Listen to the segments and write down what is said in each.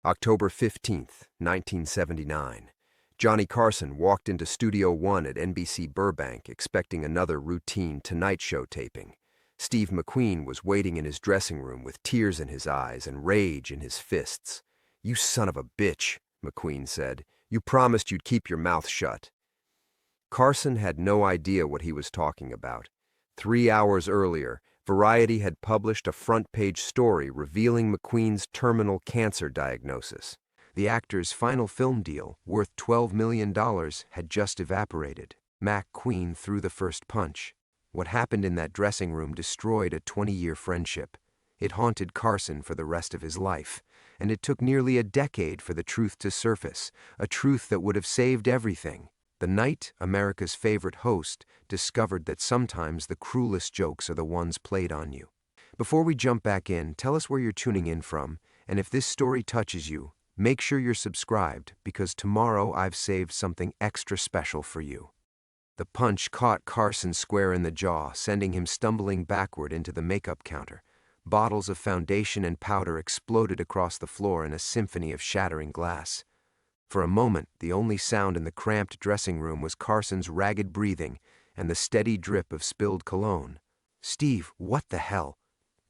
October 15th, 1979. Johnny Carson walked into Studio One at NBC Burbank expecting another routine Tonight Show taping. Steve McQueen was waiting in his dressing room with tears in his eyes and rage in his fists. "You son of a bitch," McQueen said. "You promised you'd keep your mouth shut." Carson had no idea what he was talking about. 3 hours earlier, Variety had published a front-page story revealing McQueen's terminal cancer diagnosis. The actor's final film deal, worth $12 million, had just evaporated. McQueen threw the first punch. What happened in that dressing room destroyed a 20-year friendship. It haunted Carson for the rest of his life, and it took nearly a decade for the truth to surface, a truth that would have saved everything. The night America's favorite host discovered that sometimes the cruelest jokes are the ones played on you. Before we jump back in, tell us where you're tuning in from, and if this story touches you, make sure you're subscribed, because tomorrow I've saved something extra special for you. The punch caught Carson square in the jaw, sending him stumbling backward into the makeup counter. Bottles of foundation and powder exploded across the floor in a symphony of shattering glass. For a moment, the only sound in the cramped dressing room was Carson's ragged breathing and the steady drip of spilled cologne. "Steve, what the hell?"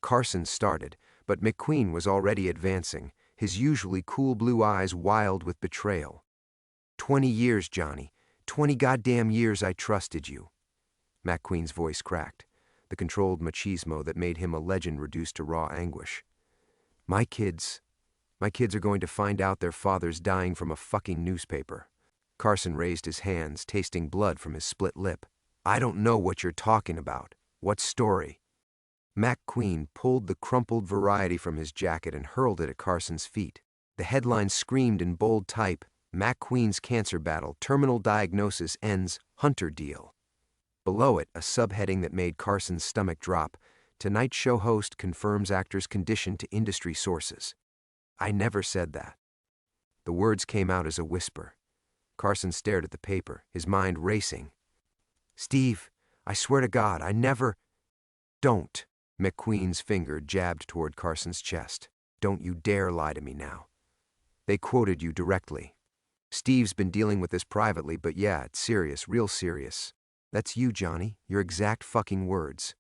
Carson started, but McQueen was already advancing, his usually cool blue eyes wild with betrayal. 20 years, Johnny. 20 goddamn years I trusted you." McQueen's voice cracked, the controlled machismo that made him a legend reduced to raw anguish. My kids are going to find out their father's dying from a fucking newspaper." Carson raised his hands, tasting blood from his split lip. "I don't know what you're talking about. What story?" McQueen pulled the crumpled Variety from his jacket and hurled it at Carson's feet. The headline screamed in bold type, "McQueen's Cancer Battle, Terminal Diagnosis Ends, Hunter Deal." Below it, a subheading that made Carson's stomach drop, "Tonight Show host confirms actor's condition to industry sources." "I never said that." The words came out as a whisper. Carson stared at the paper, his mind racing. "Steve, I swear to God, I never—" "Don't." McQueen's finger jabbed toward Carson's chest. "Don't you dare lie to me now. They quoted you directly. Steve's been dealing with this privately, but yeah, it's serious, real serious. That's you, Johnny, your exact fucking words."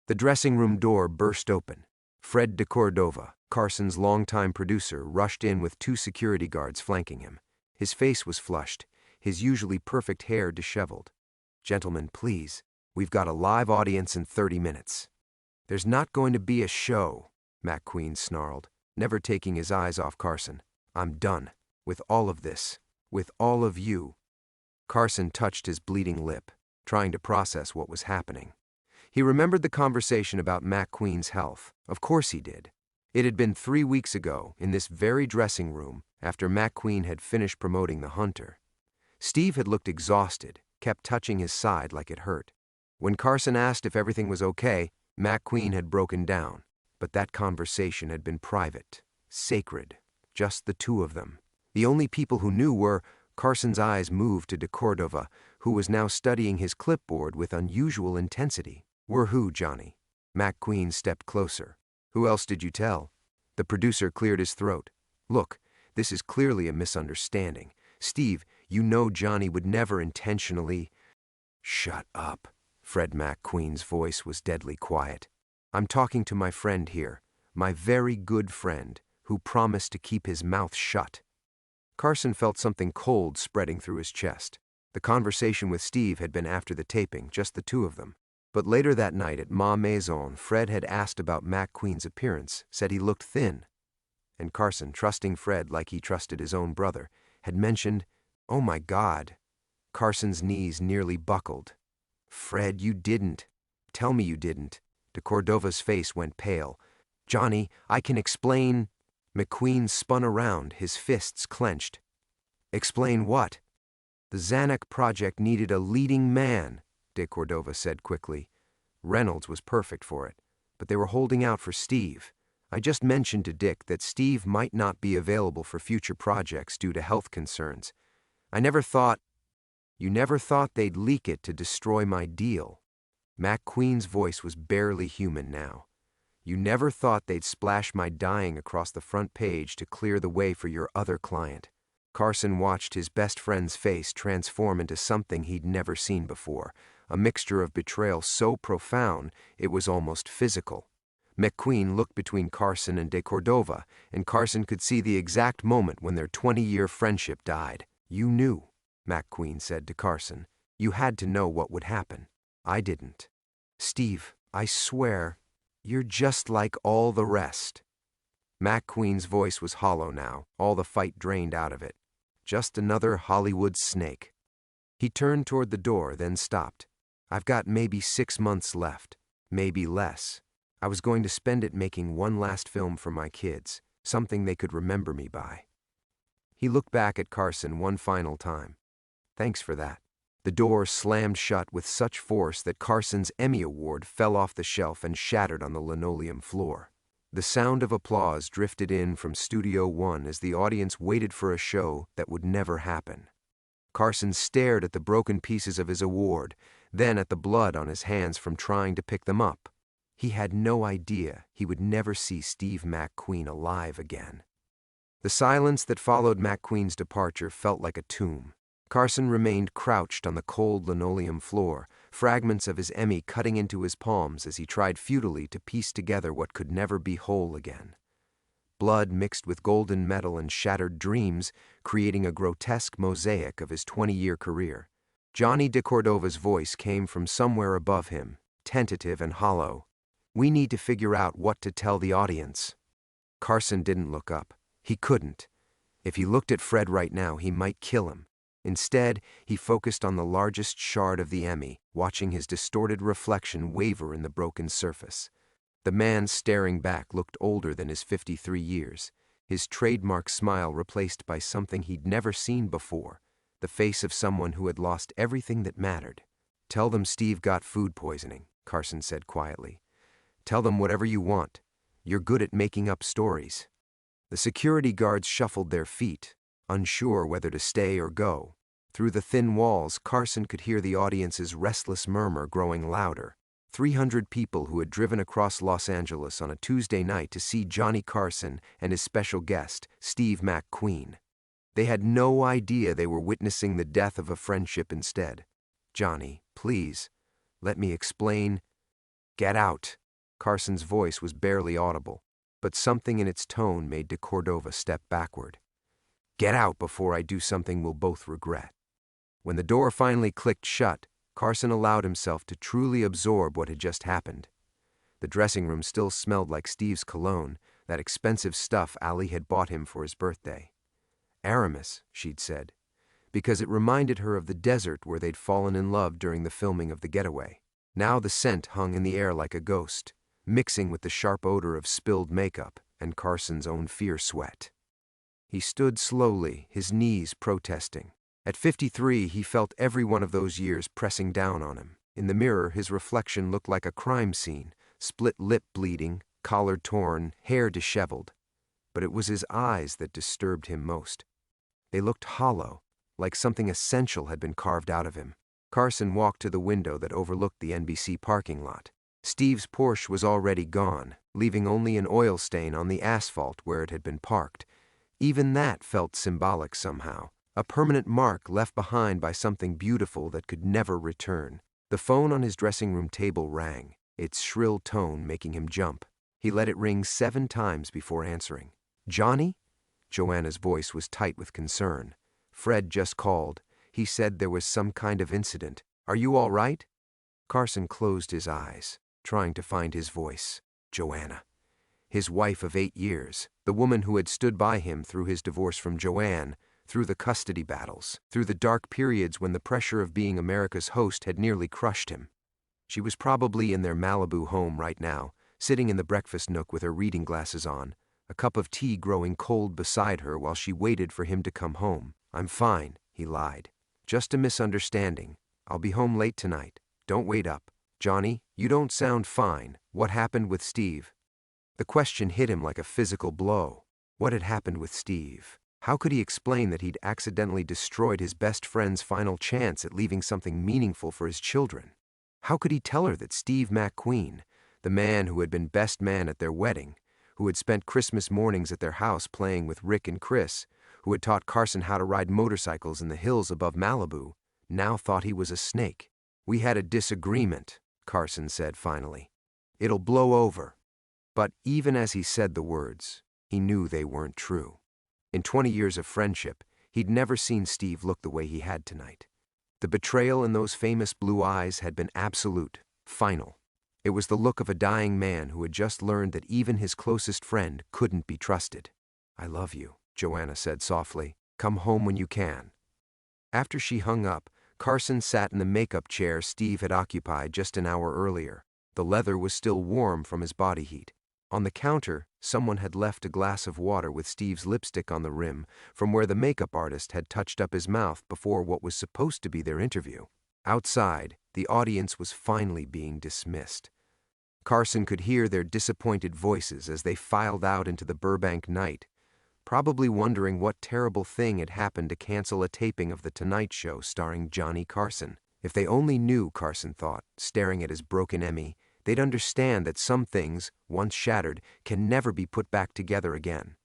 The dressing room door burst open. Fred DeCordova, Carson's longtime producer, rushed in with 2 security guards flanking him. His face was flushed, his usually perfect hair disheveled. "Gentlemen, please, we've got a live audience in 30 minutes. "There's not going to be a show," McQueen snarled, never taking his eyes off Carson. "I'm done. With all of this. With all of you." Carson touched his bleeding lip, trying to process what was happening. He remembered the conversation about McQueen's health. Of course he did. It had been 3 weeks ago, in this very dressing room, after McQueen had finished promoting The Hunter. Steve had looked exhausted, kept touching his side like it hurt. When Carson asked if everything was okay, McQueen had broken down. But that conversation had been private, sacred, just the 2 of them. The only people who knew were— Carson's eyes moved to DeCordova, who was now studying his clipboard with unusual intensity. "Were who, Johnny?" McQueen stepped closer. "Who else did you tell?" The producer cleared his throat. "Look, this is clearly a misunderstanding. Steve, you know Johnny would never intentionally—" "Shut up." Fred McQueen's voice was deadly quiet. "I'm talking to my friend here, my very good friend, who promised to keep his mouth shut." Carson felt something cold spreading through his chest. The conversation with Steve had been after the taping, just the 2 of them. But later that night at Ma Maison, Fred had asked about McQueen's appearance, said he looked thin. And Carson, trusting Fred like he trusted his own brother, had mentioned, "Oh my God." Carson's knees nearly buckled. "Fred, you didn't. Tell me you didn't." DeCordova's face went pale. "Johnny, I can explain." McQueen spun around, his fists clenched. "Explain what?" "The Zanuck project needed a leading man," DeCordova said quickly. "Reynolds was perfect for it, but they were holding out for Steve. I just mentioned to Dick that Steve might not be available for future projects due to health concerns. I never thought—" "You never thought they'd leak it to destroy my deal." McQueen's voice was barely human now. You never thought they'd splash my dying across the front page to clear the way for your other client." Carson watched his best friend's face transform into something he'd never seen before, a mixture of betrayal so profound it was almost physical. McQueen looked between Carson and de Cordova, and Carson could see the exact moment when their 20-year friendship died. "You knew," McQueen said to Carson. "You had to know what would happen. I didn't. Steve, I swear, you're just like all the rest." McQueen's voice was hollow now, all the fight drained out of it. Just another Hollywood snake. He turned toward the door, then stopped. "I've got maybe 6 months left, maybe less. I was going to spend it making one last film for my kids, something they could remember me by." He looked back at Carson one final time. "Thanks for that." The door slammed shut with such force that Carson's Emmy Award fell off the shelf and shattered on the linoleum floor. The sound of applause drifted in from Studio One as the audience waited for a show that would never happen. Carson stared at the broken pieces of his award, then at the blood on his hands from trying to pick them up. He had no idea he would never see Steve McQueen alive again. The silence that followed McQueen's departure felt like a tomb. Carson remained crouched on the cold linoleum floor, fragments of his Emmy cutting into his palms as he tried futilely to piece together what could never be whole again. Blood mixed with golden metal and shattered dreams, creating a grotesque mosaic of his 20-year career. Johnny de Cordova's voice came from somewhere above him, tentative and hollow. "We need to figure out what to tell the audience." Carson didn't look up. He couldn't. If he looked at Fred right now, he might kill him. Instead, he focused on the largest shard of the Emmy, watching his distorted reflection waver in the broken surface. The man staring back looked older than his 53 years, his trademark smile replaced by something he'd never seen before, the face of someone who had lost everything that mattered. "Tell them Steve got food poisoning," Carson said quietly. "Tell them whatever you want. You're good at making up stories." The security guards shuffled their feet, unsure whether to stay or go. Through the thin walls, Carson could hear the audience's restless murmur growing louder. 300 people who had driven across Los Angeles on a Tuesday night to see Johnny Carson and his special guest, Steve McQueen. They had no idea they were witnessing the death of a friendship instead. "Johnny, please, let me explain." "Get out." Carson's voice was barely audible, but something in its tone made de Cordova step backward. "Get out before I do something we'll both regret." When the door finally clicked shut, Carson allowed himself to truly absorb what had just happened. The dressing room still smelled like Steve's cologne, that expensive stuff Allie had bought him for his birthday. Aramis, she'd said, because it reminded her of the desert where they'd fallen in love during the filming of The Getaway. Now the scent hung in the air like a ghost, mixing with the sharp odor of spilled makeup and Carson's own fierce sweat. He stood slowly, his knees protesting. At 53, he felt every one of those years pressing down on him. In the mirror, his reflection looked like a crime scene, split lip bleeding, collar torn, hair disheveled. But it was his eyes that disturbed him most. They looked hollow, like something essential had been carved out of him. Carson walked to the window that overlooked the NBC parking lot. Steve's Porsche was already gone, leaving only an oil stain on the asphalt where it had been parked. Even that felt symbolic somehow. A permanent mark left behind by something beautiful that could never return. The phone on his dressing room table rang, its shrill tone making him jump. He let it ring 7 times before answering. "Johnny?" Joanna's voice was tight with concern. "Fred just called. He said there was some kind of incident. Are you all right?" Carson closed his eyes, trying to find his voice. Joanna. His wife of 8 years, the woman who had stood by him through his divorce from Joanne, through the custody battles, through the dark periods when the pressure of being America's host had nearly crushed him. She was probably in their Malibu home right now, sitting in the breakfast nook with her reading glasses on, a cup of tea growing cold beside her while she waited for him to come home. "I'm fine," he lied. "Just a misunderstanding. I'll be home late tonight. Don't wait up." "Johnny, you don't sound fine. What happened with Steve?" The question hit him like a physical blow. What had happened with Steve? How could he explain that he'd accidentally destroyed his best friend's final chance at leaving something meaningful for his children? How could he tell her that Steve McQueen, The man who had been best man at their wedding, who had spent Christmas mornings at their house playing with Rick and Chris, who had taught Carson how to ride motorcycles in the hills above Malibu, now thought he was a snake. "We had a disagreement," Carson said finally. "It'll blow over." But even as he said the words, he knew they weren't true. In 20 years of friendship, he'd never seen Steve look the way he had tonight. The betrayal in those famous blue eyes had been absolute, final. It was the look of a dying man who had just learned that even his closest friend couldn't be trusted. "I love you," Joanna said softly. "Come home when you can." After she hung up, Carson sat in the makeup chair Steve had occupied just an hour earlier. The leather was still warm from his body heat. On the counter, someone had left a glass of water with Steve's lipstick on the rim from where the makeup artist had touched up his mouth before what was supposed to be their interview. Outside, the audience was finally being dismissed. Carson could hear their disappointed voices as they filed out into the Burbank night, probably wondering what terrible thing had happened to cancel a taping of The Tonight Show starring Johnny Carson. If they only knew, Carson thought, staring at his broken Emmy, they'd understand that some things, once shattered, can never be put back together again.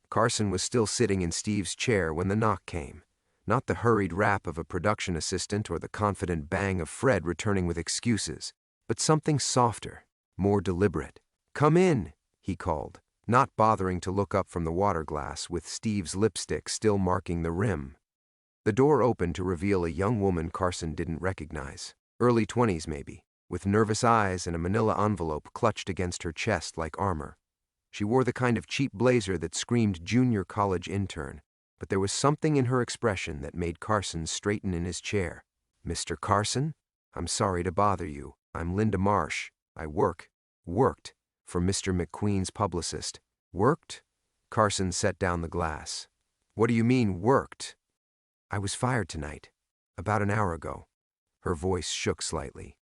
Carson was still sitting in Steve's chair when the knock came. Not the hurried rap of a production assistant or the confident bang of Fred returning with excuses, but something softer, more deliberate. "Come in," he called, not bothering to look up from the water glass with Steve's lipstick still marking the rim. The door opened to reveal a young woman Carson didn't recognize. Early 20s maybe, with nervous eyes and a manila envelope clutched against her chest like armor. She wore the kind of cheap blazer that screamed junior college intern, but there was something in her expression that made Carson straighten in his chair. "Mr. Carson? I'm sorry to bother you. I'm Linda Marsh. I worked for Mr. McQueen's publicist." "Worked?" Carson set down the glass. "What do you mean, worked?" "I was fired tonight, about an hour ago." Her voice shook slightly.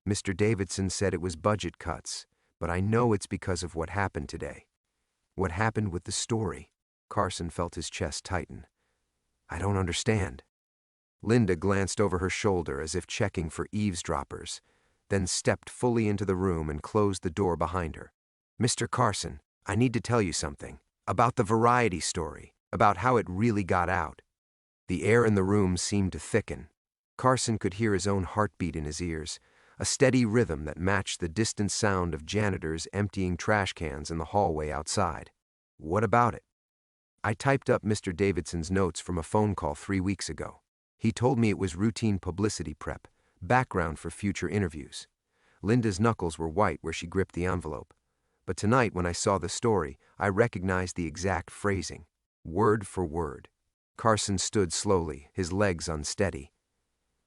"Mr. Davidson said it was budget cuts, but I know it's because of what happened today." "What happened with the story?" Carson felt his chest tighten. "I don't understand." Linda glanced over her shoulder as if checking for eavesdroppers, then stepped fully into the room and closed the door behind her. "Mr. Carson, I need to tell you something. About the Variety story, about how it really got out." The air in the room seemed to thicken. Carson could hear his own heartbeat in his ears, a steady rhythm that matched the distant sound of janitors emptying trash cans in the hallway outside. "What about it?" "I typed up Mr. Davidson's notes from a phone call 3 weeks ago. He told me it was routine publicity prep, background for future interviews." Linda's knuckles were white where she gripped the envelope. "But tonight when I saw the story, I recognized the exact phrasing, word for word." Carson stood slowly, his legs unsteady.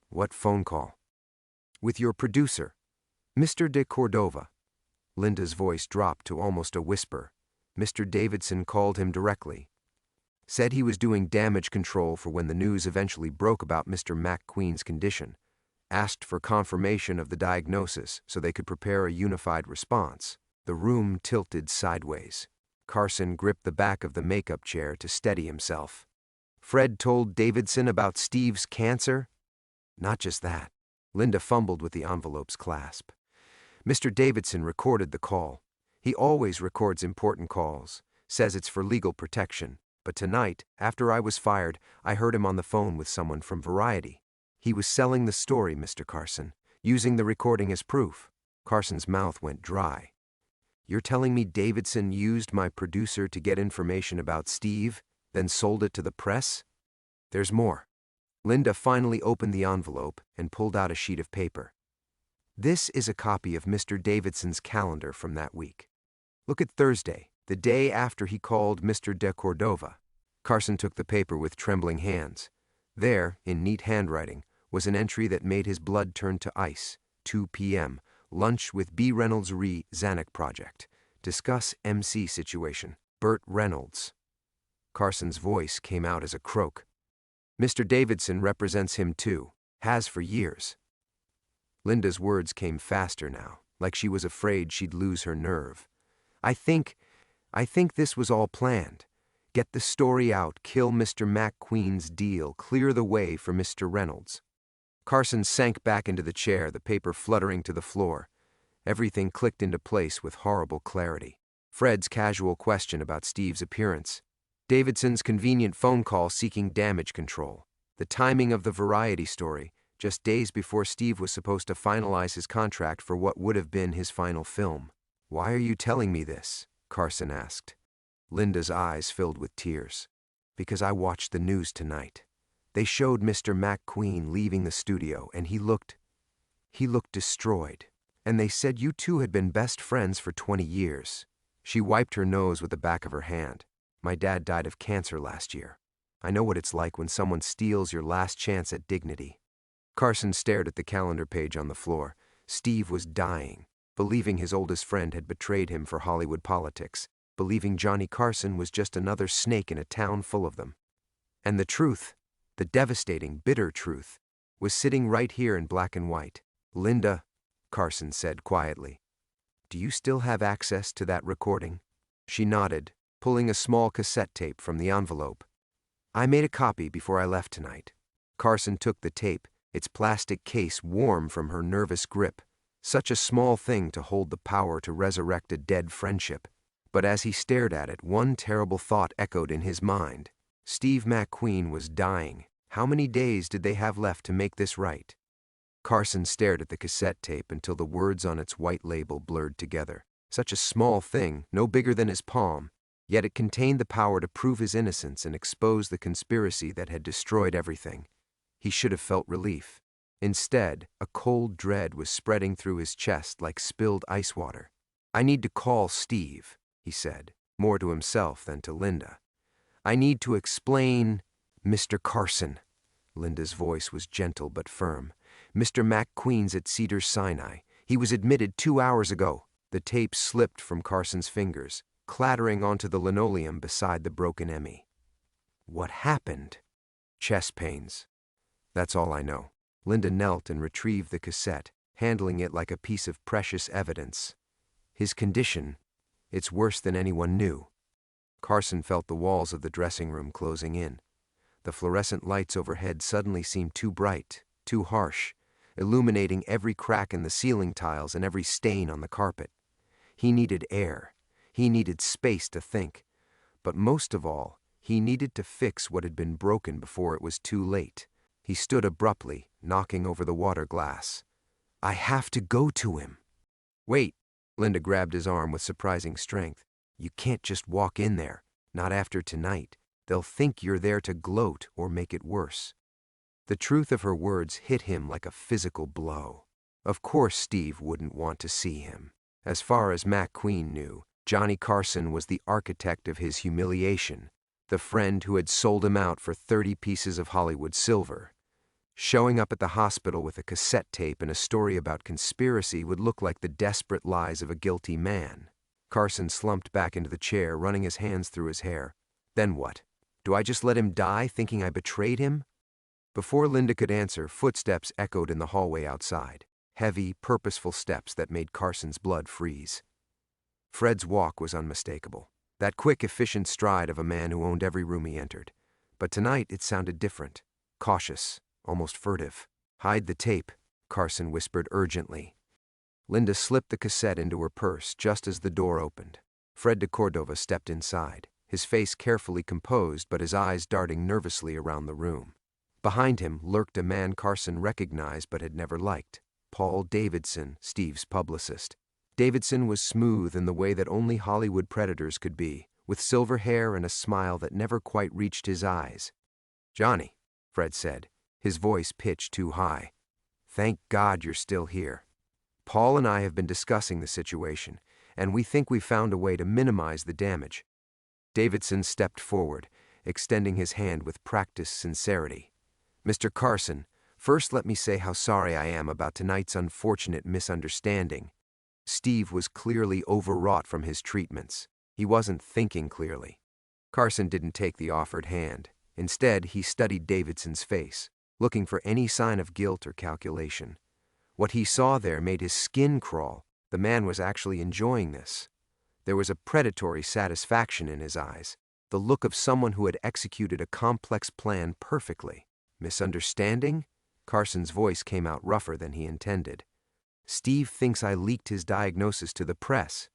"What phone call?" "With your producer, Mr. de Cordova." Linda's voice dropped to almost a whisper. "Mr. Davidson called him directly. Said he was doing damage control for when the news eventually broke about Mr. McQueen's condition. Asked for confirmation of the diagnosis so they could prepare a unified response." The room tilted sideways. Carson gripped the back of the makeup chair to steady himself. "Fred told Davidson about Steve's cancer?" "Not just that." Linda fumbled with the envelope's clasp. "Mr. Davidson recorded the call. He always records important calls, says it's for legal protection. But tonight, after I was fired, I heard him on the phone with someone from Variety. He was selling the story, Mr. Carson, using the recording as proof." Carson's mouth went dry. "You're telling me Davidson used my producer to get information about Steve, then sold it to the press?" "There's more." Linda finally opened the envelope and pulled out a sheet of paper. "This is a copy of Mr. Davidson's calendar from that week. Look at Thursday, the day after he called Mr. de Cordova." Carson took the paper with trembling hands. There, in neat handwriting, was an entry that made his blood turn to ice. 2 p.m., lunch with B. Reynolds Re. Zanuck Project. Discuss MC situation. Burt Reynolds. Carson's voice came out as a croak. "Mr. Davidson represents him too. Has for years." Linda's words came faster now, like she was afraid she'd lose her nerve. I think this was all planned. Get the story out, kill Mr. McQueen's deal, clear the way for Mr. Reynolds." Carson sank back into the chair, the paper fluttering to the floor. Everything clicked into place with horrible clarity. Fred's casual question about Steve's appearance. Davidson's convenient phone call seeking damage control. The timing of the variety story, just days before Steve was supposed to finalize his contract for what would have been his final film. "Why are you telling me this?" Carson asked. Linda's eyes filled with tears. "Because I watched the news tonight. They showed Mr. McQueen leaving the studio, and he looked destroyed. And they said you two had been best friends for 20 years. She wiped her nose with the back of her hand. "My dad died of cancer last year. I know what it's like when someone steals your last chance at dignity." Carson stared at the calendar page on the floor. Steve was dying, believing his oldest friend had betrayed him for Hollywood politics, believing Johnny Carson was just another snake in a town full of them. And the truth, the devastating, bitter truth, was sitting right here in black and white. "Linda," Carson said quietly, "do you still have access to that recording?" She nodded, pulling a small cassette tape from the envelope. "I made a copy before I left tonight." Carson took the tape, its plastic case warm from her nervous grip. Such a small thing to hold the power to resurrect a dead friendship. But as he stared at it, one terrible thought echoed in his mind. Steve McQueen was dying. How many days did they have left to make this right? Carson stared at the cassette tape until the words on its white label blurred together. Such a small thing, no bigger than his palm, yet it contained the power to prove his innocence and expose the conspiracy that had destroyed everything. He should have felt relief. Instead, a cold dread was spreading through his chest like spilled ice water. "I need to call Steve," he said, more to himself than to Linda. "I need to explain—" "Mr. Carson." Linda's voice was gentle but firm. "Mr. McQueen's at Cedars-Sinai. He was admitted 2 hours ago." The tape slipped from Carson's fingers, clattering onto the linoleum beside the broken Emmy. "What happened?" "Chest pains. That's all I know." Linda knelt and retrieved the cassette, handling it like a piece of precious evidence. "His condition, it's worse than anyone knew." Carson felt the walls of the dressing room closing in. The fluorescent lights overhead suddenly seemed too bright, too harsh, illuminating every crack in the ceiling tiles and every stain on the carpet. He needed air. He needed space to think. But most of all, he needed to fix what had been broken before it was too late. He stood abruptly, knocking over the water glass. "I have to go to him." "Wait." Linda grabbed his arm with surprising strength. "You can't just walk in there. Not after tonight. They'll think you're there to gloat or make it worse." The truth of her words hit him like a physical blow. Of course Steve wouldn't want to see him. As far as McQueen knew, Johnny Carson was the architect of his humiliation, the friend who had sold him out for 30 pieces of Hollywood silver. Showing up at the hospital with a cassette tape and a story about conspiracy would look like the desperate lies of a guilty man. Carson slumped back into the chair, running his hands through his hair. "Then what? Do I just let him die thinking I betrayed him?" Before Linda could answer, footsteps echoed in the hallway outside. Heavy, purposeful steps that made Carson's blood freeze. Fred's walk was unmistakable. That quick, efficient stride of a man who owned every room he entered. But tonight it sounded different. Cautious. Almost furtive. "Hide the tape," Carson whispered urgently. Linda slipped the cassette into her purse just as the door opened. Fred de Cordova stepped inside, his face carefully composed but his eyes darting nervously around the room. Behind him lurked a man Carson recognized but had never liked. Paul Davidson, Steve's publicist. Davidson was smooth in the way that only Hollywood predators could be, with silver hair and a smile that never quite reached his eyes. "Johnny," Fred said, his voice pitched too high. "Thank God you're still here. Paul and I have been discussing the situation, and we think we've found a way to minimize the damage." Davidson stepped forward, extending his hand with practiced sincerity. "Mr. Carson, first let me say how sorry I am about tonight's unfortunate misunderstanding." Steve was clearly overwrought from his treatments. He wasn't thinking clearly. Carson didn't take the offered hand. Instead, he studied Davidson's face, looking for any sign of guilt or calculation. What he saw there made his skin crawl. The man was actually enjoying this. There was a predatory satisfaction in his eyes, the look of someone who had executed a complex plan perfectly. "Misunderstanding?" Carson's voice came out rougher than he intended. Steve thinks I leaked his diagnosis to the press.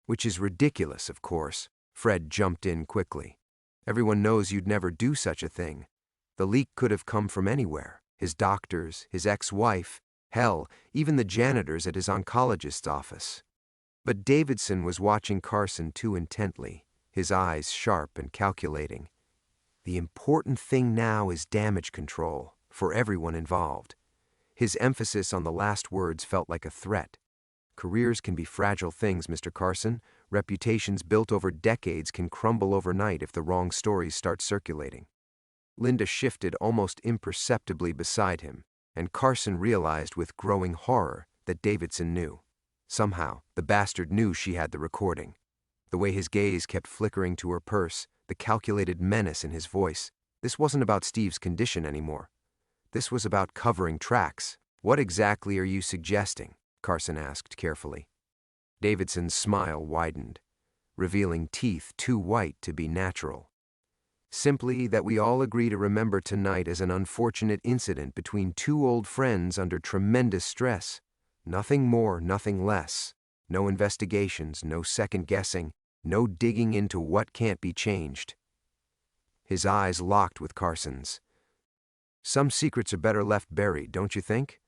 Which is ridiculous, of course. Fred jumped in quickly. Everyone knows you'd never do such a thing. The leak could have come from anywhere. His doctors, his ex-wife, hell, even the janitors at his oncologist's office. But Davidson was watching Carson too intently, his eyes sharp and calculating. The important thing now is damage control, for everyone involved. His emphasis on the last words felt like a threat. Careers can be fragile things, Mr. Carson. Reputations built over decades can crumble overnight if the wrong stories start circulating. Linda shifted almost imperceptibly beside him, and Carson realized with growing horror that Davidson knew. Somehow, the bastard knew she had the recording. The way his gaze kept flickering to her purse, the calculated menace in his voice. This wasn't about Steve's condition anymore. This was about covering tracks. What exactly are you suggesting? Carson asked carefully. Davidson's smile widened, revealing teeth too white to be natural. Simply that we all agree to remember tonight as an unfortunate incident between two old friends under tremendous stress. Nothing more, nothing less. No investigations, no second guessing, no digging into what can't be changed. His eyes locked with Carson's. Some secrets are better left buried, don't you think?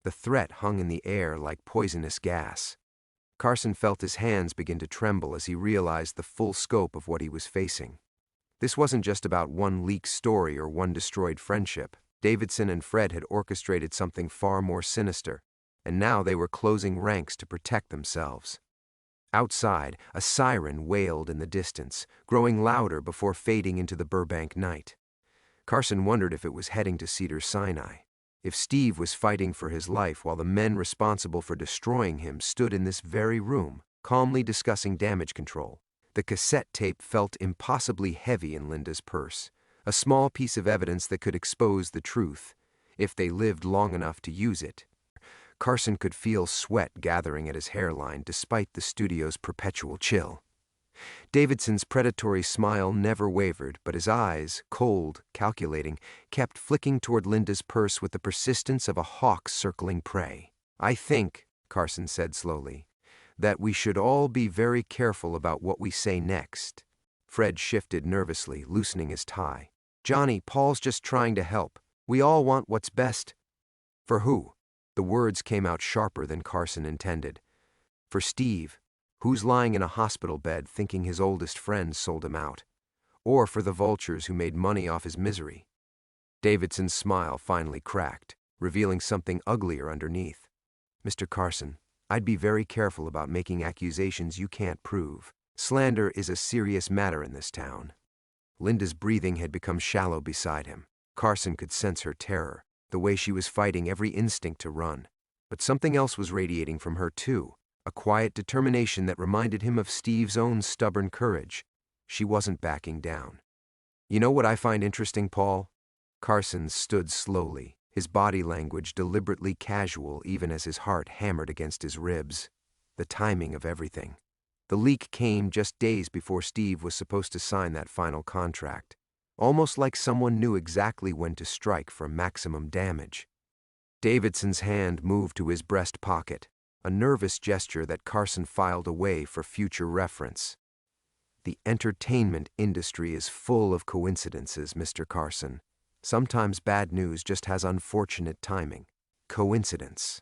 The threat hung in the air like poisonous gas. Carson felt his hands begin to tremble as he realized the full scope of what he was facing. This wasn't just about one leaked story or one destroyed friendship. Davidson and Fred had orchestrated something far more sinister, and now they were closing ranks to protect themselves. Outside, a siren wailed in the distance, growing louder before fading into the Burbank night. Carson wondered if it was heading to Cedars-Sinai. If Steve was fighting for his life while the men responsible for destroying him stood in this very room, calmly discussing damage control. The cassette tape felt impossibly heavy in Linda's purse, a small piece of evidence that could expose the truth, if they lived long enough to use it. Carson could feel sweat gathering at his hairline despite the studio's perpetual chill. Davidson's predatory smile never wavered, but his eyes, cold, calculating, kept flicking toward Linda's purse with the persistence of a hawk circling prey. I think, Carson said slowly, that we should all be very careful about what we say next. Fred shifted nervously, loosening his tie. Johnny, Paul's just trying to help. We all want what's best. For who? The words came out sharper than Carson intended. For Steve, who's lying in a hospital bed thinking his oldest friend sold him out. Or for the vultures who made money off his misery. Davidson's smile finally cracked, revealing something uglier underneath. Mr. Carson, I'd be very careful about making accusations you can't prove. Slander is a serious matter in this town. Linda's breathing had become shallow beside him. Carson could sense her terror, the way she was fighting every instinct to run. But something else was radiating from her too, a quiet determination that reminded him of Steve's own stubborn courage. She wasn't backing down. You know what I find interesting, Paul? Carson stood slowly, his body language deliberately casual even as his heart hammered against his ribs. The timing of everything. The leak came just days before Steve was supposed to sign that final contract, almost like someone knew exactly when to strike for maximum damage. Davidson's hand moved to his breast pocket, a nervous gesture that Carson filed away for future reference. The entertainment industry is full of coincidences, Mr. Carson. Sometimes bad news just has unfortunate timing. Coincidence.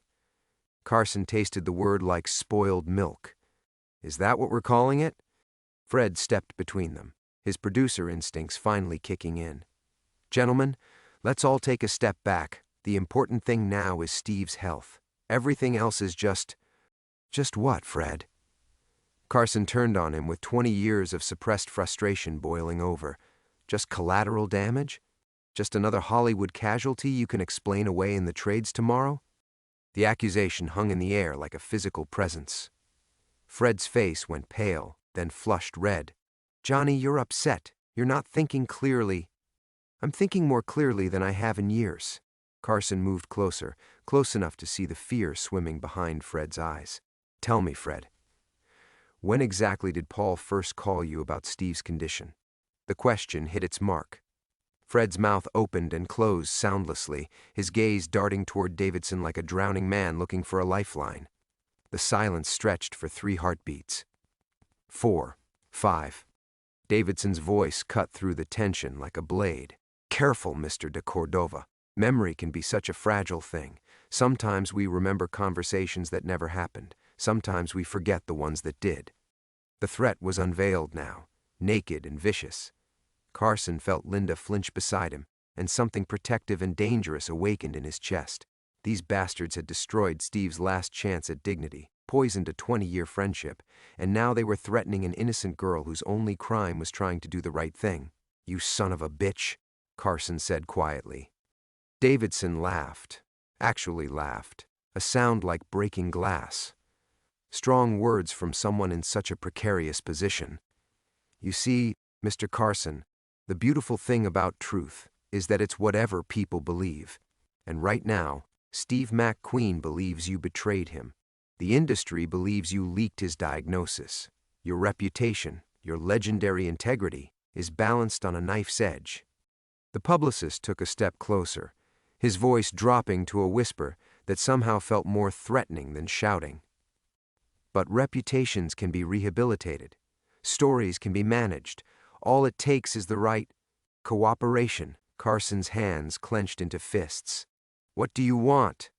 Carson tasted the word like spoiled milk. Is that what we're calling it? Fred stepped between them, his producer instincts finally kicking in. Gentlemen, let's all take a step back. The important thing now is Steve's health. Everything else is just what, Fred? Carson turned on him with 20 years of suppressed frustration boiling over. Just collateral damage? Just another Hollywood casualty you can explain away in the trades tomorrow? The accusation hung in the air like a physical presence. Fred's face went pale, then flushed red. Johnny, you're upset. You're not thinking clearly. I'm thinking more clearly than I have in years. Carson moved closer, close enough to see the fear swimming behind Fred's eyes. Tell me, Fred. When exactly did Paul first call you about Steve's condition? The question hit its mark. Fred's mouth opened and closed soundlessly, his gaze darting toward Davidson like a drowning man looking for a lifeline. The silence stretched for 3 heartbeats. 4, 5. Davidson's voice cut through the tension like a blade. Careful, Mr. de Cordova. Memory can be such a fragile thing. Sometimes we remember conversations that never happened. Sometimes we forget the ones that did. The threat was unveiled now, naked and vicious. Carson felt Linda flinch beside him, and something protective and dangerous awakened in his chest. These bastards had destroyed Steve's last chance at dignity, poisoned a 20-year friendship, and now they were threatening an innocent girl whose only crime was trying to do the right thing. "You son of a bitch," Carson said quietly. Davidson laughed, actually laughed, a sound like breaking glass. Strong words from someone in such a precarious position. "You see, Mr. Carson, the beautiful thing about truth is that it's whatever people believe. And right now, Steve McQueen believes you betrayed him. The industry believes you leaked his diagnosis. Your reputation, your legendary integrity, is balanced on a knife's edge." The publicist took a step closer, his voice dropping to a whisper that somehow felt more threatening than shouting. "But reputations can be rehabilitated. Stories can be managed. All it takes is the right cooperation." Carson's hands clenched into fists. "What do you want?"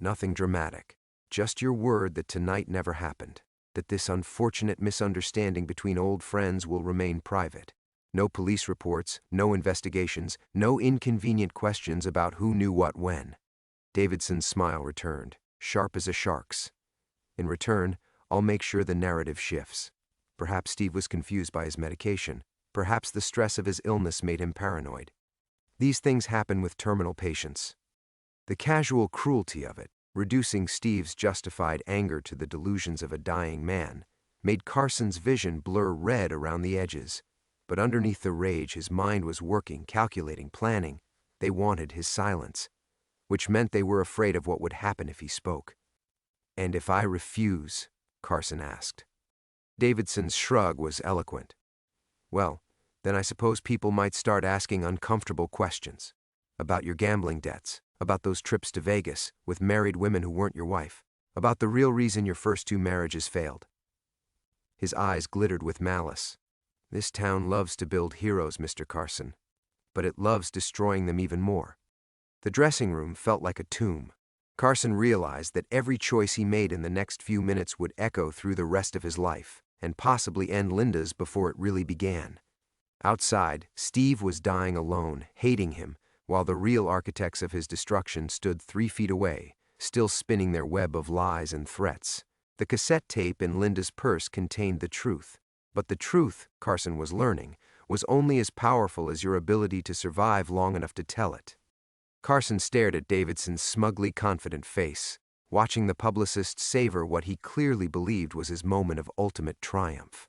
"Nothing dramatic. Just your word that tonight never happened. That this unfortunate misunderstanding between old friends will remain private. No police reports, no investigations, no inconvenient questions about who knew what when." Davidson's smile returned, sharp as a shark's. "In return, I'll make sure the narrative shifts. Perhaps Steve was confused by his medication. Perhaps the stress of his illness made him paranoid. These things happen with terminal patients." The casual cruelty of it, reducing Steve's justified anger to the delusions of a dying man, made Carson's vision blur red around the edges. But underneath the rage, his mind was working, calculating, planning. They wanted his silence, which meant they were afraid of what would happen if he spoke. "And if I refuse?" Carson asked. Davidson's shrug was eloquent. "Well, then I suppose people might start asking uncomfortable questions. About your gambling debts, about those trips to Vegas with married women who weren't your wife, about the real reason your first 2 marriages failed." His eyes glittered with malice. "This town loves to build heroes, Mr. Carson, but it loves destroying them even more." The dressing room felt like a tomb. Carson realized that every choice he made in the next few minutes would echo through the rest of his life, and possibly end Linda's before it really began. Outside, Steve was dying alone, hating him, while the real architects of his destruction stood 3 feet away, still spinning their web of lies and threats. The cassette tape in Linda's purse contained the truth. But the truth, Carson was learning, was only as powerful as your ability to survive long enough to tell it. Carson stared at Davidson's smugly confident face, watching the publicist savor what he clearly believed was his moment of ultimate triumph.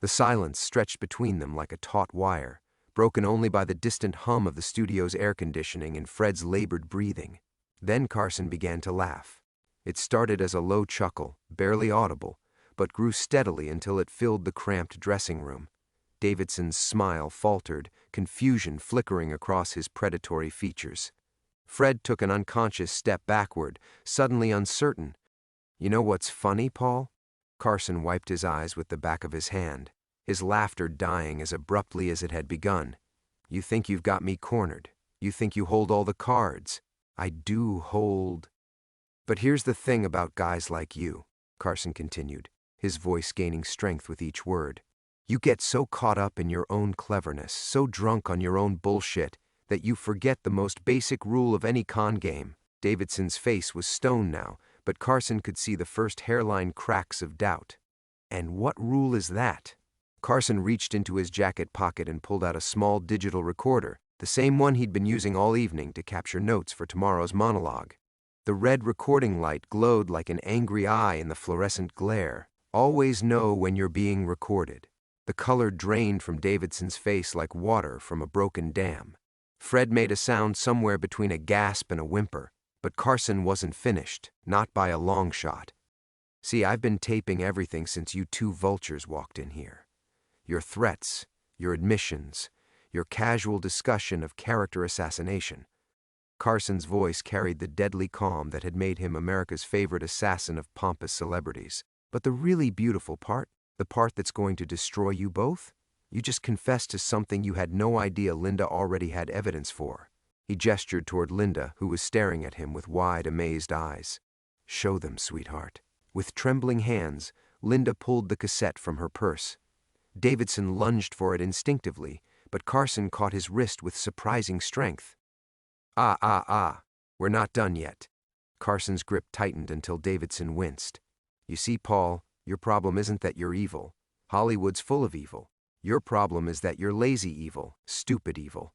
The silence stretched between them like a taut wire, broken only by the distant hum of the studio's air conditioning and Fred's labored breathing. Then Carson began to laugh. It started as a low chuckle, barely audible, but grew steadily until it filled the cramped dressing room. Davidson's smile faltered, confusion flickering across his predatory features. Fred took an unconscious step backward, suddenly uncertain. "You know what's funny, Paul?" Carson wiped his eyes with the back of his hand, his laughter dying as abruptly as it had begun. "You think you've got me cornered. You think you hold all the cards. I do hold. But here's the thing about guys like you," Carson continued, his voice gaining strength with each word. "You get so caught up in your own cleverness, so drunk on your own bullshit, that you forget the most basic rule of any con game." Davidson's face was stone now, but Carson could see the first hairline cracks of doubt. "And what rule is that?" Carson reached into his jacket pocket and pulled out a small digital recorder, the same one he'd been using all evening to capture notes for tomorrow's monologue. The red recording light glowed like an angry eye in the fluorescent glare. "Always know when you're being recorded." The color drained from Davidson's face like water from a broken dam. Fred made a sound somewhere between a gasp and a whimper, but Carson wasn't finished, not by a long shot. "See, I've been taping everything since you 2 vultures walked in here. Your threats, your admissions, your casual discussion of character assassination." Carson's voice carried the deadly calm that had made him America's favorite assassin of pompous celebrities. "But the really beautiful part, the part that's going to destroy you both? You just confessed to something you had no idea Linda already had evidence for." He gestured toward Linda, who was staring at him with wide, amazed eyes. "Show them, sweetheart." With trembling hands, Linda pulled the cassette from her purse. Davidson lunged for it instinctively, but Carson caught his wrist with surprising strength. We're not done yet." Carson's grip tightened until Davidson winced. "You see, Paul, your problem isn't that you're evil. Hollywood's full of evil. Your problem is that you're lazy evil, stupid evil."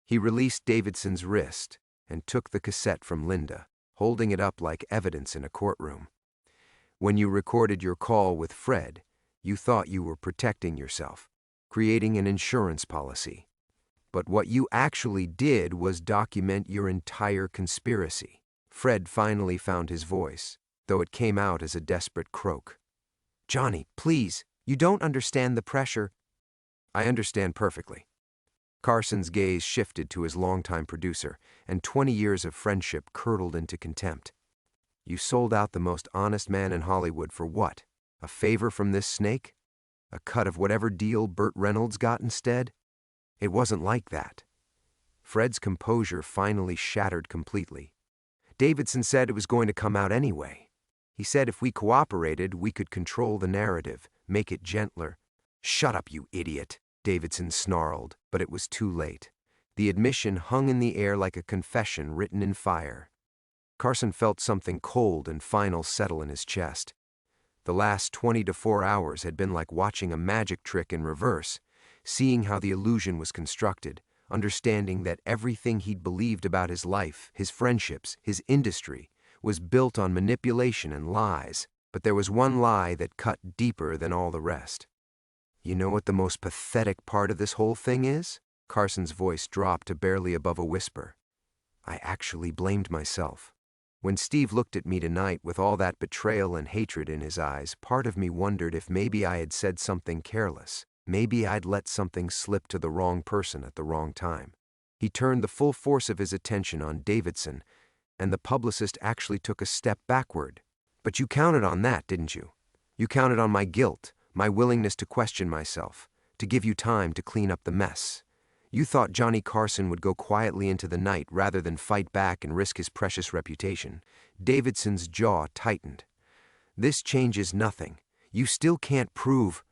He released Davidson's wrist and took the cassette from Linda, holding it up like evidence in a courtroom. "When you recorded your call with Fred, you thought you were protecting yourself, creating an insurance policy. But what you actually did was document your entire conspiracy." Fred finally found his voice, though it came out as a desperate croak. "Johnny, please, you don't understand the pressure." "I understand perfectly." Carson's gaze shifted to his longtime producer, and 20 years of friendship curdled into contempt. "You sold out the most honest man in Hollywood for what? A favor from this snake? A cut of whatever deal Burt Reynolds got instead? It wasn't like that." Fred's composure finally shattered completely. "Davidson said it was going to come out anyway. He said if we cooperated, we could control the narrative, make it gentler." "Shut up, you idiot," Davidson snarled, but it was too late. The admission hung in the air like a confession written in fire. Carson felt something cold and final settle in his chest. The last 24 hours had been like watching a magic trick in reverse, seeing how the illusion was constructed, understanding that everything he'd believed about his life, his friendships, his industry, was built on manipulation and lies. But there was one lie that cut deeper than all the rest. "You know what the most pathetic part of this whole thing is?" Carson's voice dropped to barely above a whisper. "I actually blamed myself. When Steve looked at me tonight with all that betrayal and hatred in his eyes, part of me wondered if maybe I had said something careless. Maybe I'd let something slip to the wrong person at the wrong time." He turned the full force of his attention on Davidson, and the publicist actually took a step backward. "But you counted on that, didn't you? You counted on my guilt, my willingness to question myself, to give you time to clean up the mess. You thought Johnny Carson would go quietly into the night rather than fight back and risk his precious reputation." Davidson's jaw tightened. "This changes nothing. You still can't prove—"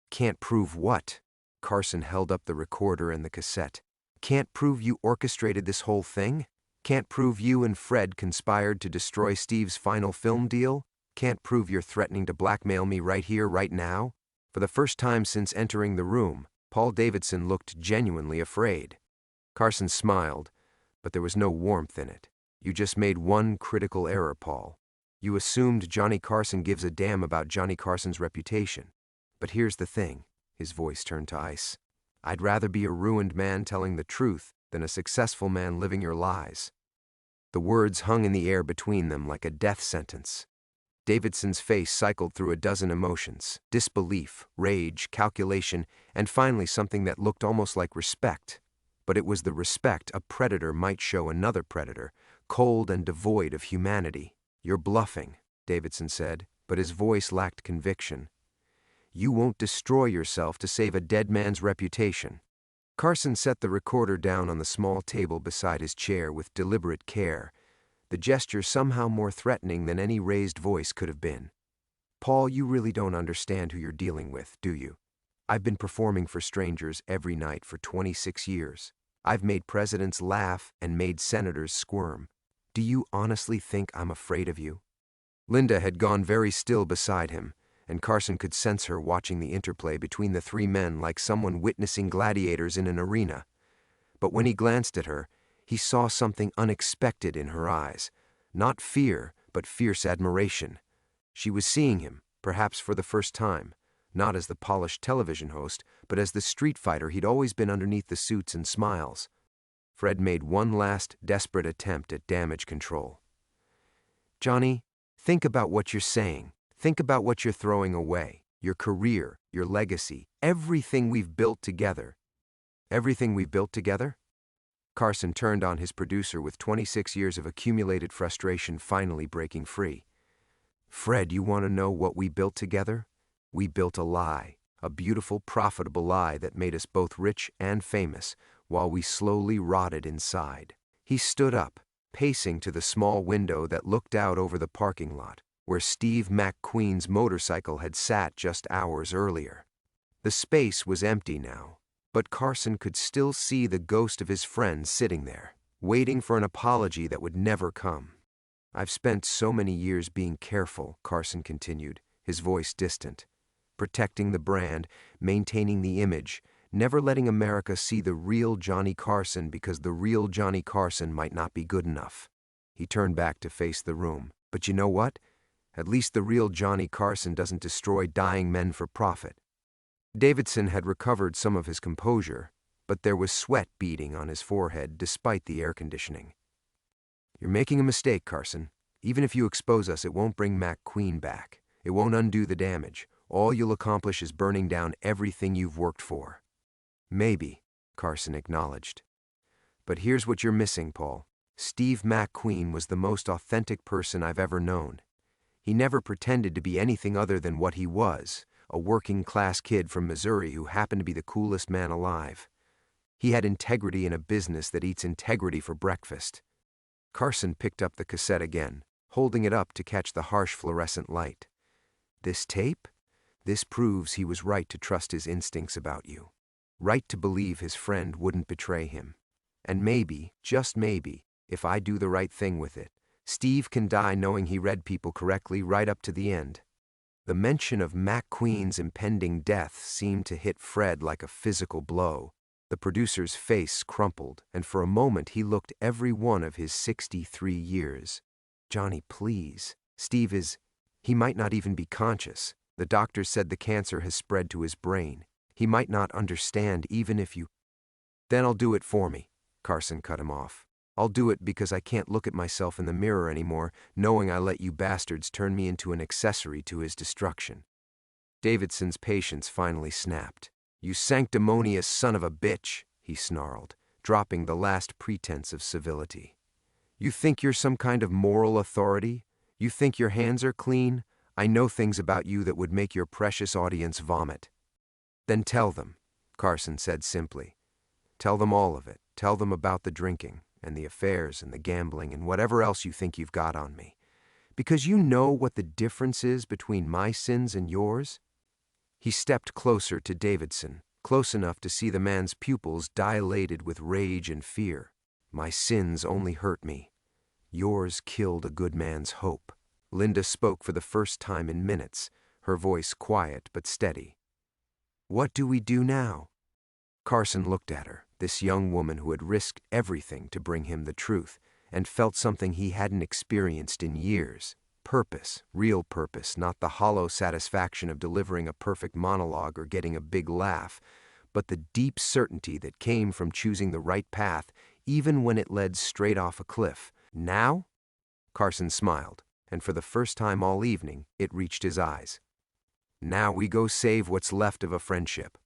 "Can't prove what?" Carson held up the recorder and the cassette. "Can't prove you orchestrated this whole thing? Can't prove you and Fred conspired to destroy Steve's final film deal? Can't prove you're threatening to blackmail me right here, right now?" For the first time since entering the room, Paul Davidson looked genuinely afraid. Carson smiled, but there was no warmth in it. "You just made one critical error, Paul. You assumed Johnny Carson gives a damn about Johnny Carson's reputation. But here's the thing," his voice turned to ice. "I'd rather be a ruined man telling the truth than a successful man living your lies." The words hung in the air between them like a death sentence. Davidson's face cycled through a dozen emotions: disbelief, rage, calculation, and finally something that looked almost like respect. But it was the respect a predator might show another predator, cold and devoid of humanity. "You're bluffing," Davidson said, but his voice lacked conviction. "You won't destroy yourself to save a dead man's reputation." Carson set the recorder down on the small table beside his chair with deliberate care, the gesture somehow more threatening than any raised voice could have been. "Paul, you really don't understand who you're dealing with, do you? I've been performing for strangers every night for 26 years. I've made presidents laugh and made senators squirm. Do you honestly think I'm afraid of you?" Linda had gone very still beside him, and Carson could sense her watching the interplay between the three men like someone witnessing gladiators in an arena. But when he glanced at her, he saw something unexpected in her eyes. Not fear, but fierce admiration. She was seeing him, perhaps for the first time, not as the polished television host, but as the street fighter he'd always been underneath the suits and smiles. Fred made one last, desperate attempt at damage control. "Johnny, think about what you're saying. Think about what you're throwing away. Your career, your legacy, everything we've built together. Everything we've built together? Carson turned on his producer with 26 years of accumulated frustration finally breaking free. Fred, you want to know what we built together? We built a lie, a beautiful, profitable lie that made us both rich and famous, while we slowly rotted inside. He stood up, pacing to the small window that looked out over the parking lot, where Steve McQueen's motorcycle had sat just hours earlier. The space was empty now, but Carson could still see the ghost of his friend sitting there, waiting for an apology that would never come. I've spent so many years being careful, Carson continued, his voice distant. Protecting the brand, maintaining the image, never letting America see the real Johnny Carson because the real Johnny Carson might not be good enough. He turned back to face the room. But you know what? At least the real Johnny Carson doesn't destroy dying men for profit. Davidson had recovered some of his composure, but there was sweat beading on his forehead despite the air conditioning. You're making a mistake, Carson. Even if you expose us, it won't bring McQueen back. It won't undo the damage. All you'll accomplish is burning down everything you've worked for. Maybe, Carson acknowledged. But here's what you're missing, Paul. Steve McQueen was the most authentic person I've ever known. He never pretended to be anything other than what he was, a working-class kid from Missouri who happened to be the coolest man alive. He had integrity in a business that eats integrity for breakfast. Carson picked up the cassette again, holding it up to catch the harsh fluorescent light. This tape? This proves he was right to trust his instincts about you. Right to believe his friend wouldn't betray him. And maybe, just maybe, if I do the right thing with it, Steve can die knowing he read people correctly right up to the end. The mention of McQueen's impending death seemed to hit Fred like a physical blow. The producer's face crumpled, and for a moment he looked every one of his 63 years. Johnny, please. Steve is... He might not even be conscious. The doctor said the cancer has spread to his brain. He might not understand even if you... Then I'll do it for me, Carson cut him off. I'll do it because I can't look at myself in the mirror anymore, knowing I let you bastards turn me into an accessory to his destruction. Davidson's patience finally snapped. You sanctimonious son of a bitch, he snarled, dropping the last pretense of civility. You think you're some kind of moral authority? You think your hands are clean? I know things about you that would make your precious audience vomit. Then tell them, Carson said simply. Tell them all of it. Tell them about the drinking, and the affairs, and the gambling, and whatever else you think you've got on me. Because you know what the difference is between my sins and yours? He stepped closer to Davidson, close enough to see the man's pupils dilated with rage and fear. My sins only hurt me. Yours killed a good man's hope. Linda spoke for the first time in minutes, her voice quiet but steady. What do we do now? Carson looked at her, this young woman who had risked everything to bring him the truth, and felt something he hadn't experienced in years. Purpose, real purpose, not the hollow satisfaction of delivering a perfect monologue or getting a big laugh, but the deep certainty that came from choosing the right path, even when it led straight off a cliff. Now? Carson smiled, and for the first time all evening, it reached his eyes. Now we go save what's left of a friendship.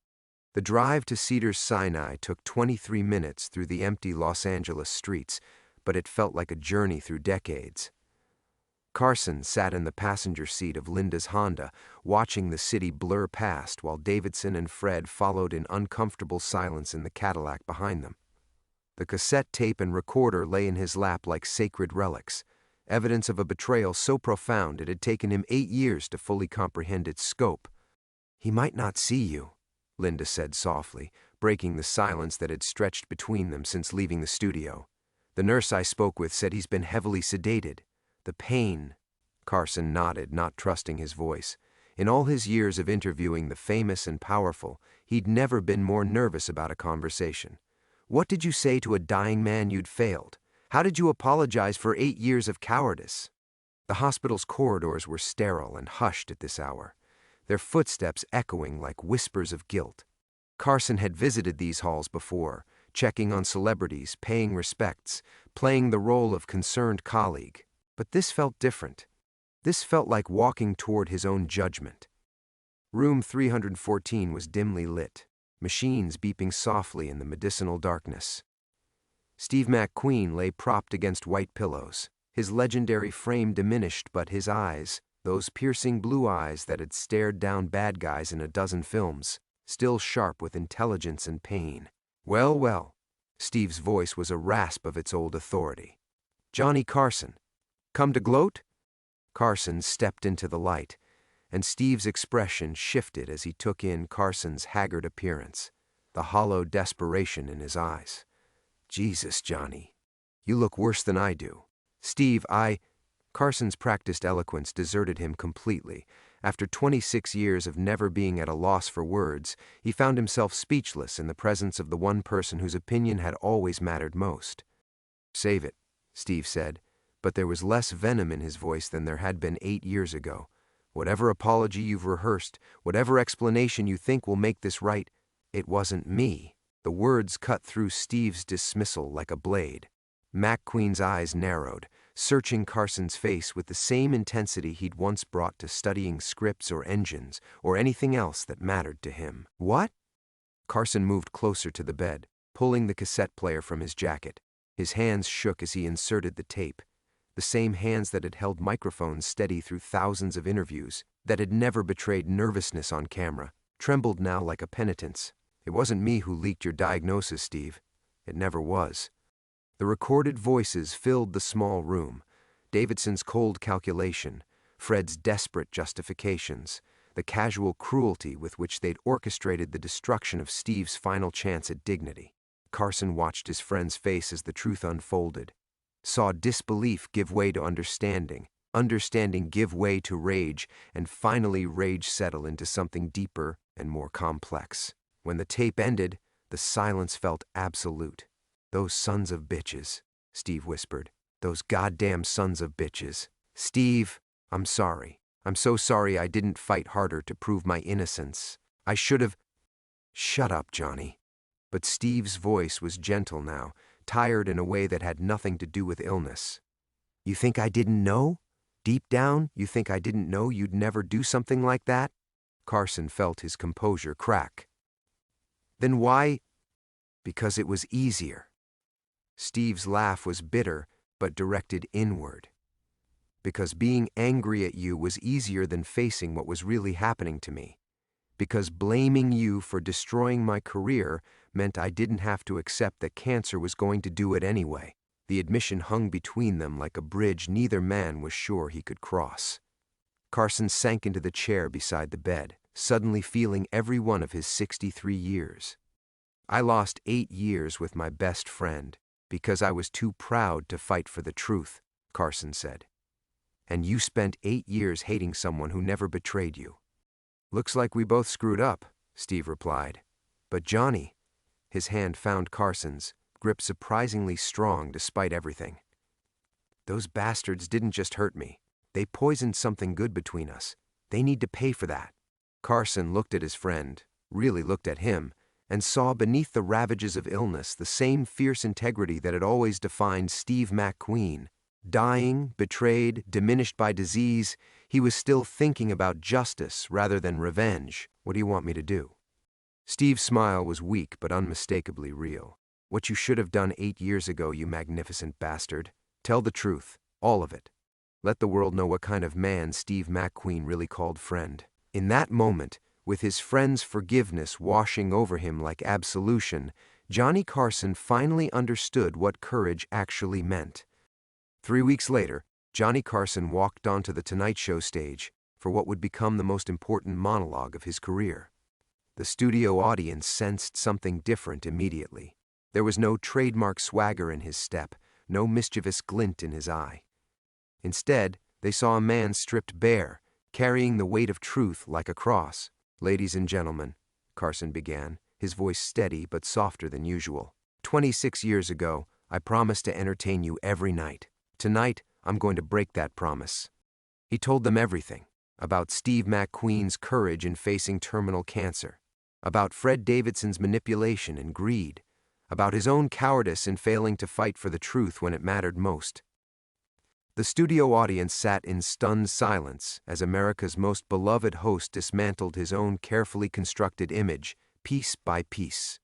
The drive to Cedars-Sinai took 23 minutes through the empty Los Angeles streets, but it felt like a journey through decades. Carson sat in the passenger seat of Linda's Honda, watching the city blur past while Davidson and Fred followed in uncomfortable silence in the Cadillac behind them. The cassette tape and recorder lay in his lap like sacred relics, evidence of a betrayal so profound it had taken him 8 years to fully comprehend its scope. He might not see you, Linda said softly, breaking the silence that had stretched between them since leaving the studio. The nurse I spoke with said he's been heavily sedated. The pain... Carson nodded, not trusting his voice. In all his years of interviewing the famous and powerful, he'd never been more nervous about a conversation. What did you say to a dying man you'd failed? How did you apologize for 8 years of cowardice? The hospital's corridors were sterile and hushed at this hour, their footsteps echoing like whispers of guilt. Carson had visited these halls before, checking on celebrities, paying respects, playing the role of concerned colleague. But this felt different. This felt like walking toward his own judgment. Room 314 was dimly lit. machines beeping softly in the medicinal darkness. Steve McQueen lay propped against white pillows, his legendary frame diminished, but his eyes, those piercing blue eyes that had stared down bad guys in a dozen films, still sharp with intelligence and pain. "Well, well." Steve's voice was a rasp of its old authority. "Johnny Carson, come to gloat?" Carson stepped into the light, and Steve's expression shifted as he took in Carson's haggard appearance, the hollow desperation in his eyes. "Jesus, Johnny, you look worse than I do." "Steve, Carson's practiced eloquence deserted him completely. After 26 years of never being at a loss for words, he found himself speechless in the presence of the one person whose opinion had always mattered most. "Save it," Steve said, but there was less venom in his voice than there had been 8 years ago. "Whatever apology you've rehearsed, whatever explanation you think will make this right, it wasn't me." The words cut through Steve's dismissal like a blade. McQueen's eyes narrowed, searching Carson's face with the same intensity he'd once brought to studying scripts or engines or anything else that mattered to him. "What?" Carson moved closer to the bed, pulling the cassette player from his jacket. His hands shook as he inserted the tape. The same hands that had held microphones steady through thousands of interviews, that had never betrayed nervousness on camera, trembled now like a penitence. "It wasn't me who leaked your diagnosis, Steve. It never was." The recorded voices filled the small room. Davidson's cold calculation, Fred's desperate justifications, the casual cruelty with which they'd orchestrated the destruction of Steve's final chance at dignity. Carson watched his friend's face as the truth unfolded, saw disbelief give way to understanding, understanding give way to rage, and finally rage settle into something deeper and more complex. When the tape ended, the silence felt absolute. "Those sons of bitches," Steve whispered. "Those goddamn sons of bitches. Steve, I'm sorry. I'm so sorry I didn't fight harder to prove my innocence. I should have—" "Shut up, Johnny." But Steve's voice was gentle now, tired in a way that had nothing to do with illness. "You think I didn't know? Deep down, you think I didn't know you'd never do something like that?" Carson felt his composure crack. "Then why?" "Because it was easier." Steve's laugh was bitter, but directed inward. "Because being angry at you was easier than facing what was really happening to me. Because blaming you for destroying my career meant I didn't have to accept that cancer was going to do it anyway." The admission hung between them like a bridge neither man was sure he could cross. Carson sank into the chair beside the bed, suddenly feeling every one of his 63 years. "I lost 8 years with my best friend because I was too proud to fight for the truth," Carson said. "And you spent 8 years hating someone who never betrayed you." "Looks like we both screwed up," Steve replied. "But Johnny," his hand found Carson's, grip surprisingly strong despite everything. "Those bastards didn't just hurt me. They poisoned something good between us. They need to pay for that." Carson looked at his friend, really looked at him, and saw beneath the ravages of illness the same fierce integrity that had always defined Steve McQueen. Dying, betrayed, diminished by disease, he was still thinking about justice rather than revenge. "What do you want me to do?" Steve's smile was weak but unmistakably real. "What you should have done 8 years ago, you magnificent bastard. Tell the truth, all of it. Let the world know what kind of man Steve McQueen really called friend." In that moment, with his friend's forgiveness washing over him like absolution, Johnny Carson finally understood what courage actually meant. 3 weeks later, Johnny Carson walked onto the Tonight Show stage for what would become the most important monologue of his career. The studio audience sensed something different immediately. There was no trademark swagger in his step, no mischievous glint in his eye. Instead, they saw a man stripped bare, carrying the weight of truth like a cross. "Ladies and gentlemen," Carson began, his voice steady but softer than usual. 26 years ago, I promised to entertain you every night. Tonight, I'm going to break that promise." He told them everything, about Steve McQueen's courage in facing terminal cancer, about Fred Davidson's manipulation and greed, about his own cowardice in failing to fight for the truth when it mattered most. The studio audience sat in stunned silence as America's most beloved host dismantled his own carefully constructed image, piece by piece.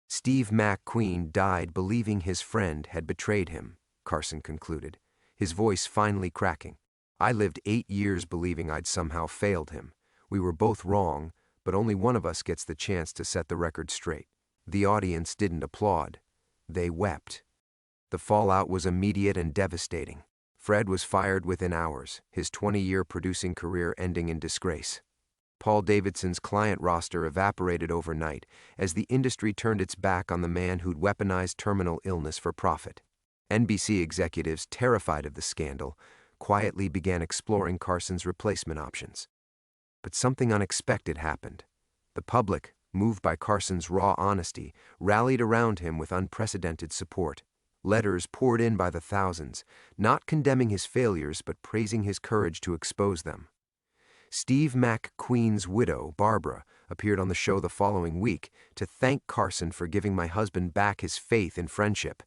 Steve McQueen died believing his friend had betrayed him, Carson concluded, his voice finally cracking. I lived 8 years believing I'd somehow failed him. We were both wrong, but only one of us gets the chance to set the record straight. The audience didn't applaud. They wept. The fallout was immediate and devastating. Fred was fired within hours, his 20-year producing career ending in disgrace. Paul Davidson's client roster evaporated overnight as the industry turned its back on the man who'd weaponized terminal illness for profit. NBC executives, terrified of the scandal, quietly began exploring Carson's replacement options. But something unexpected happened. The public, moved by Carson's raw honesty, rallied around him with unprecedented support. Letters poured in by the thousands, not condemning his failures but praising his courage to expose them. Steve McQueen's widow, Barbara, appeared on the show the following week to thank Carson for giving my husband back his faith in friendship.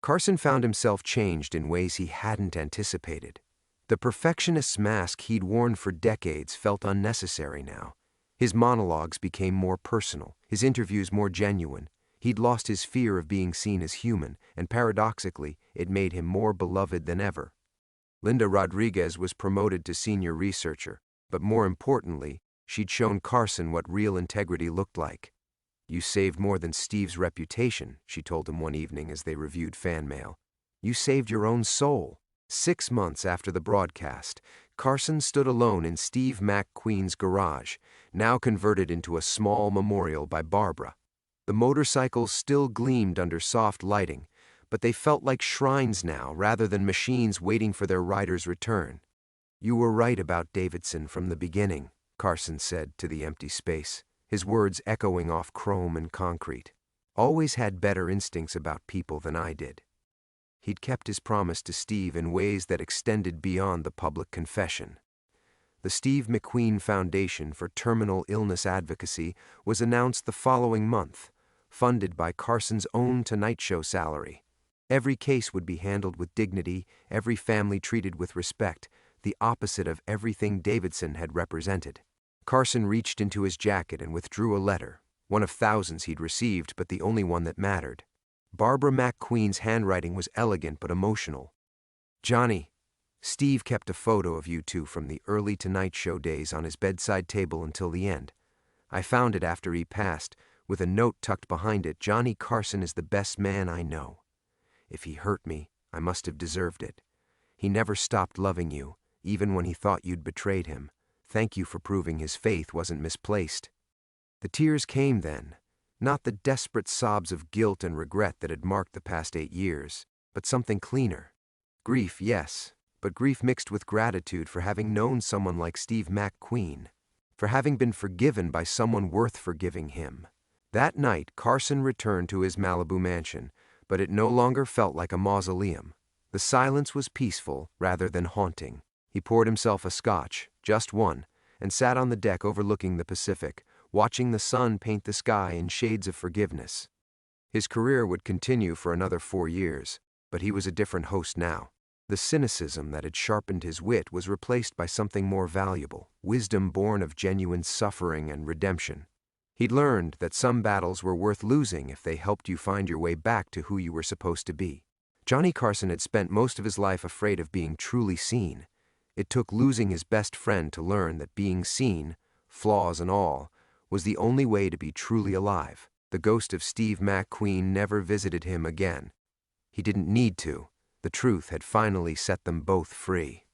Carson found himself changed in ways he hadn't anticipated. The perfectionist's mask he'd worn for decades felt unnecessary now. His monologues became more personal, his interviews more genuine. He'd lost his fear of being seen as human, and paradoxically, it made him more beloved than ever. Linda Rodriguez was promoted to senior researcher, but more importantly, she'd shown Carson what real integrity looked like. You saved more than Steve's reputation, she told him one evening as they reviewed fan mail. You saved your own soul. 6 months after the broadcast, Carson stood alone in Steve McQueen's garage, now converted into a small memorial by Barbara. The motorcycles still gleamed under soft lighting, but they felt like shrines now rather than machines waiting for their rider's return. You were right about Davidson from the beginning, Carson said to the empty space, his words echoing off chrome and concrete. Always had better instincts about people than I did. He'd kept his promise to Steve in ways that extended beyond the public confession. The Steve McQueen Foundation for Terminal Illness Advocacy was announced the following month, funded by Carson's own Tonight Show salary. Every case would be handled with dignity, every family treated with respect, the opposite of everything Davidson had represented. Carson reached into his jacket and withdrew a letter, one of thousands he'd received, but the only one that mattered. Barbara McQueen's handwriting was elegant but emotional. Johnny, Steve kept a photo of you two from the early Tonight Show days on his bedside table until the end. I found it after he passed, with a note tucked behind it. Johnny Carson is the best man I know. If he hurt me, I must have deserved it. He never stopped loving you, even when he thought you'd betrayed him. Thank you for proving his faith wasn't misplaced. The tears came then, not the desperate sobs of guilt and regret that had marked the past 8 years, but something cleaner. Grief, yes, but grief mixed with gratitude for having known someone like Steve McQueen, for having been forgiven by someone worth forgiving him. That night, Carson returned to his Malibu mansion, but it no longer felt like a mausoleum. The silence was peaceful rather than haunting. He poured himself a scotch, just one, and sat on the deck overlooking the Pacific, watching the sun paint the sky in shades of forgiveness. His career would continue for another 4 years, but he was a different host now. The cynicism that had sharpened his wit was replaced by something more valuable, wisdom born of genuine suffering and redemption. He'd learned that some battles were worth losing if they helped you find your way back to who you were supposed to be. Johnny Carson had spent most of his life afraid of being truly seen. It took losing his best friend to learn that being seen, flaws and all, was the only way to be truly alive. The ghost of Steve McQueen never visited him again. He didn't need to. The truth had finally set them both free.